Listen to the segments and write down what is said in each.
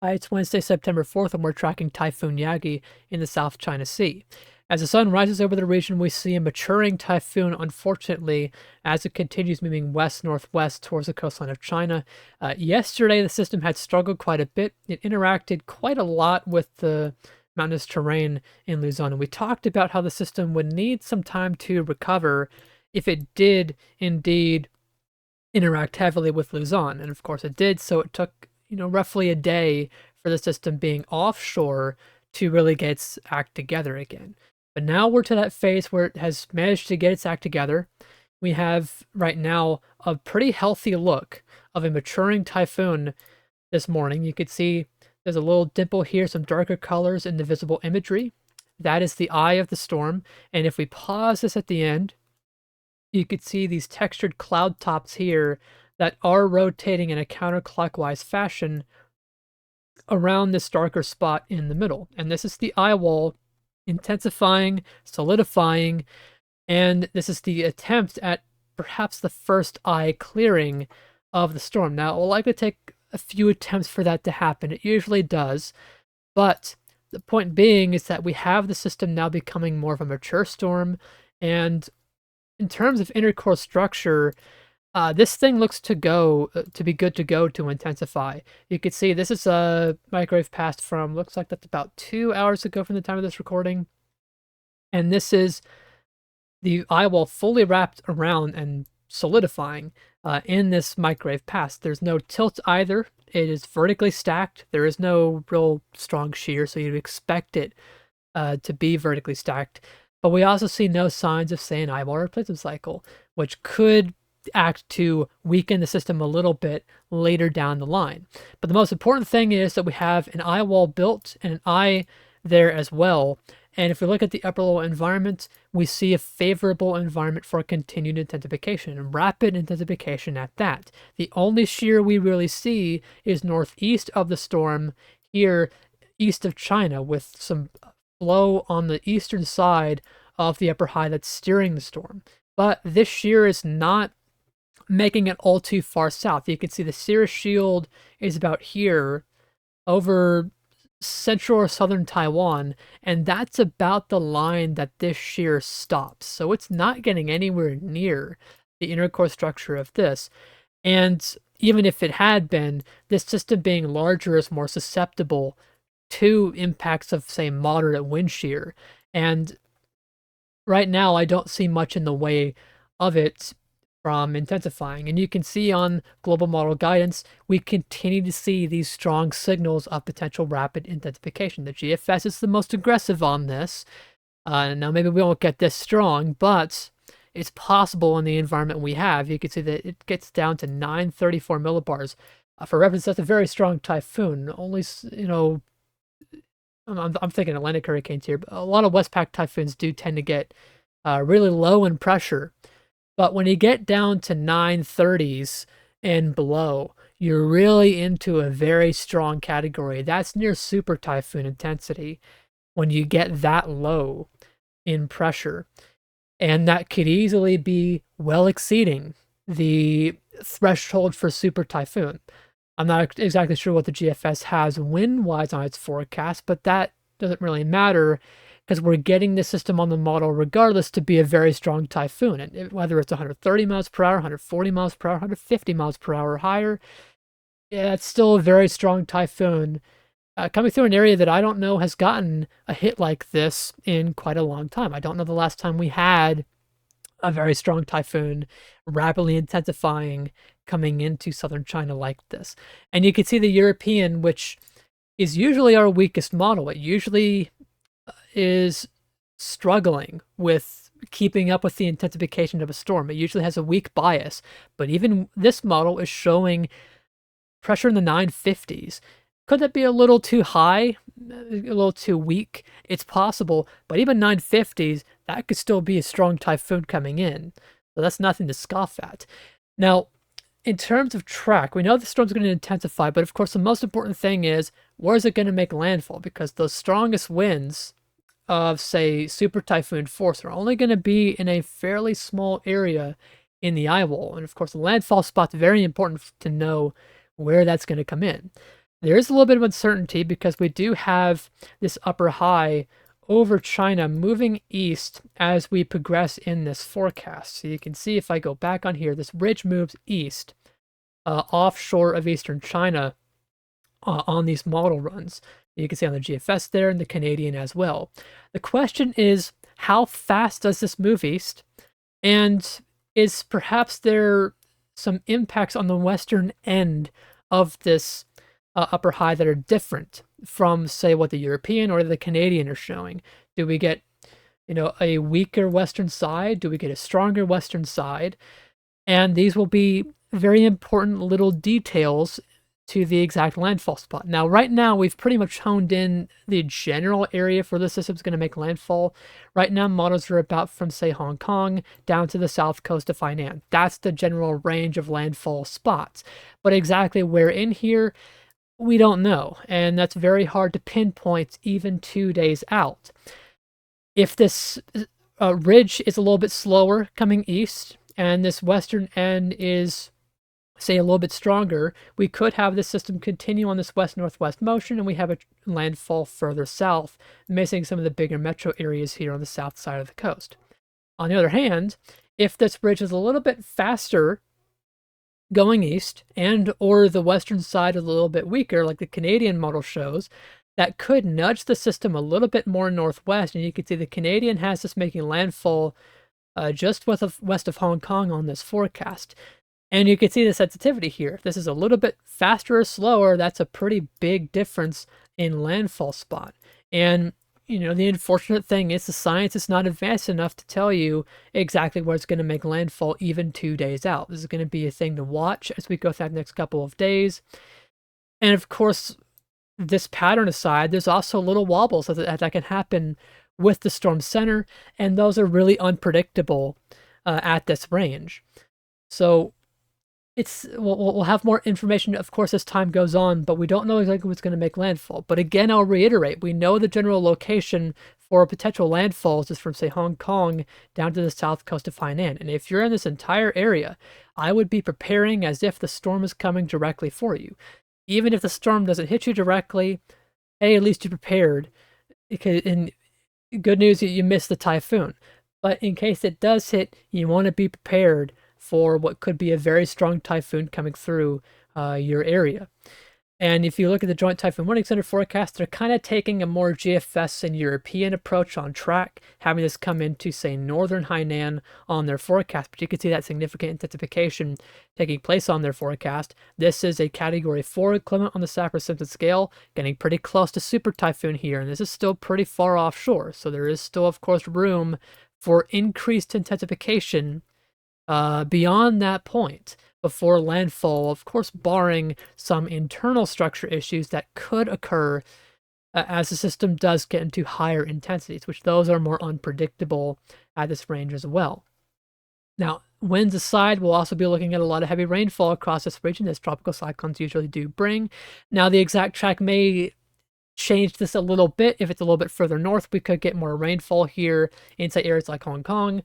It's Wednesday, September 4th, and we're tracking Typhoon Yagi in the South China Sea. As the sun rises over the region, we see a maturing typhoon, unfortunately, as it continues moving west-northwest towards the coastline of China. Yesterday, the system had struggled quite a bit. It interacted quite a lot with the mountainous terrain in Luzon, and we talked about how the system would need some time to recover if it did indeed interact heavily with Luzon. And of course it did, so it took, roughly a day for the system being offshore to really get its act together again. But now we're to that phase where it has managed to get its act together. We have right now a pretty healthy look of a maturing typhoon this morning. You could see there's a little dimple here, some darker colors in the visible imagery. That is the eye of the storm. And if we pause this at the end, you could see these textured cloud tops here that are rotating in a counterclockwise fashion around this darker spot in the middle. And this is the eye wall intensifying, solidifying, and this is the attempt at perhaps the first eye clearing of the storm. Now, it will likely take a few attempts for that to happen. It usually does, but the point being is that we have the system now becoming more of a mature storm, and in terms of intercore structure, this thing looks to be good to go to intensify. You can see this is a microwave passed from, looks like that's about 2 hours ago from the time of this recording. And this is the eye wall fully wrapped around and solidifying in this microwave pass. There's no tilt either. It is vertically stacked. There is no real strong shear, so you'd expect it to be vertically stacked. But we also see no signs of, say, an eye wall replacement cycle, which could act to weaken the system a little bit later down the line. But the most important thing is that we have an eye wall built and an eye there as well. And if we look at the upper level environment, we see a favorable environment for continued intensification, and rapid intensification at that. The only shear we really see is northeast of the storm, here east of China, with some flow on the eastern side of the upper high that's steering the storm. But this shear is not making it all too far south. You can see the cirrus shield is about here over central or southern Taiwan, and that's about the line that this shear stops. So it's not getting anywhere near the inner core structure of this. And even if it had been, this system being larger is more susceptible to impacts of, say, moderate wind shear. And right now, I don't see much in the way of it from intensifying. And you can see on global model guidance, we continue to see these strong signals of potential rapid intensification. The GFS is the most aggressive on this. Now, maybe we won't get this strong, but it's possible in the environment we have. You can see that it gets down to 934 millibars. For reference, that's a very strong typhoon. Only, I'm thinking Atlantic hurricanes here, but a lot of Westpac typhoons do tend to get really low in pressure. But when you get down to 930s and below, you're really into a very strong category. That's near super typhoon intensity when you get that low in pressure. And that could easily be well exceeding the threshold for super typhoon. I'm not exactly sure what the GFS has wind-wise on its forecast, but that doesn't really matter because we're getting the system on the model regardless to be a very strong typhoon. And whether it's 130 miles per hour, 140 miles per hour, 150 miles per hour or higher, yeah, it's still a very strong typhoon coming through an area that I don't know has gotten a hit like this in quite a long time. I don't know the last time we had a very strong typhoon rapidly intensifying coming into southern China like this. And you can see the European, which is usually our weakest model. It usually is struggling with keeping up with the intensification of a storm. It usually has a weak bias, but even this model is showing pressure in the 950s. Could that be a little too high, a little too weak? It's possible, but even 950s, that could still be a strong typhoon coming in. So that's nothing to scoff at. Now, in terms of track, we know the storm's going to intensify, but of course the most important thing is, where is it going to make landfall? Because those strongest winds of, say, super typhoon force are only going to be in a fairly small area in the eye wall. And of course, the landfall spot's very important to know where that's going to come in. There is a little bit of uncertainty because we do have this upper high over China moving east as we progress in this forecast. So you can see if I go back on here, this ridge moves east offshore of eastern China on these model runs. You can see on the GFS there and the Canadian as well. The question is, how fast does this move east? And is perhaps there some impacts on the western end of this upper high that are different from, say, what the European or the Canadian are showing? Do we get, a weaker western side? Do we get a stronger western side? And these will be very important little details to the exact landfall spot. Now, right now, we've pretty much honed in the general area for the system's going to make landfall. Right now, models are about from, say, Hong Kong down to the south coast of Hainan. That's the general range of landfall spots. But exactly where in here, we don't know. And that's very hard to pinpoint even 2 days out. If this ridge is a little bit slower coming east, and this western end is, say, a little bit stronger, we could have the system continue on this west-northwest motion, and we have a landfall further south, missing some of the bigger metro areas here on the south side of the coast. On the other hand, if this ridge is a little bit faster going east, and or the western side is a little bit weaker, like the Canadian model shows, that could nudge the system a little bit more northwest, and you can see the Canadian has this making landfall just west of Hong Kong on this forecast. And you can see the sensitivity here. If this is a little bit faster or slower, that's a pretty big difference in landfall spot. And, the unfortunate thing is the science is not advanced enough to tell you exactly where it's going to make landfall even 2 days out. This is going to be a thing to watch as we go through the next couple of days. And of course, this pattern aside, there's also little wobbles that can happen with the storm center, and those are really unpredictable at this range. So we'll have more information, of course, as time goes on, but we don't know exactly what's going to make landfall. But again, I'll reiterate, we know the general location for potential landfalls is from, say, Hong Kong down to the south coast of Hainan. And if you're in this entire area, I would be preparing as if the storm is coming directly for you. Even if the storm doesn't hit you directly, hey, at least you're prepared. And good news, you missed the typhoon. But in case it does hit, you want to be prepared for what could be a very strong typhoon coming through your area. And if you look at the Joint Typhoon Warning Center forecast, they're kind of taking a more GFS and European approach on track, having this come into, say, northern Hainan on their forecast. But you can see that significant intensification taking place on their forecast. This is a Category 4 equivalent on the Saffir-Simpson scale, getting pretty close to super typhoon here. And this is still pretty far offshore. So there is still, of course, room for increased intensification beyond that point before landfall, of course, barring some internal structure issues that could occur as the system does get into higher intensities, which those are more unpredictable at this range as well. Now, winds aside, we'll also be looking at a lot of heavy rainfall across this region, as tropical cyclones usually do bring. Now, the exact track may change this a little bit. If it's a little bit further north, we could get more rainfall here inside areas like Hong Kong.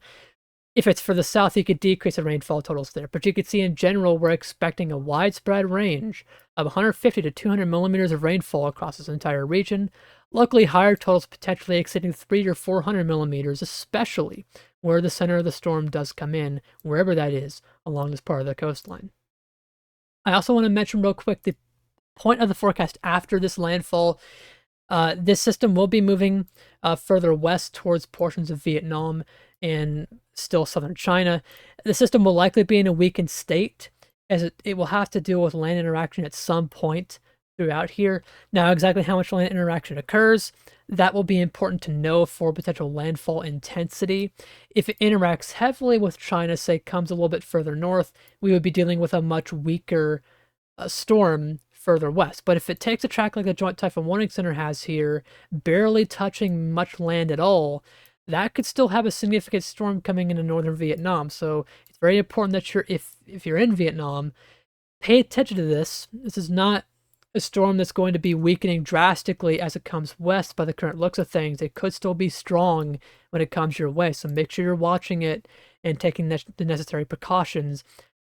If it's for the south, you could decrease the rainfall totals there. But you can see in general, we're expecting a widespread range of 150 to 200 millimeters of rainfall across this entire region. Locally higher totals potentially exceeding 300 or 400 millimeters, especially where the center of the storm does come in, wherever that is, along this part of the coastline. I also want to mention real quick the point of the forecast after this landfall. This system will be moving further west towards portions of Vietnam and still southern China. The system will likely be in a weakened state, as it will have to deal with land interaction at some point throughout here. Now, exactly how much land interaction occurs, that will be important to know for potential landfall intensity. If it interacts heavily with China, say comes a little bit further north, we would be dealing with a much weaker storm further west. But if it takes a track like the Joint Typhoon Warning Center has here, barely touching much land at all, that could still have a significant storm coming into northern Vietnam. So it's very important that if you're in Vietnam, pay attention to this. This is not a storm that's going to be weakening drastically as it comes west by the current looks of things. It could still be strong when it comes your way. So make sure you're watching it and taking the necessary precautions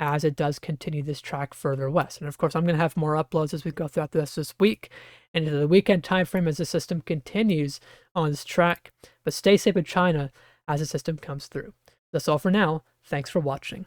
as it does continue this track further west. And of course, I'm going to have more uploads as we go throughout this week and into the weekend time frame as the system continues on this track. But stay safe in China as the system comes through. That's all for now. Thanks for watching.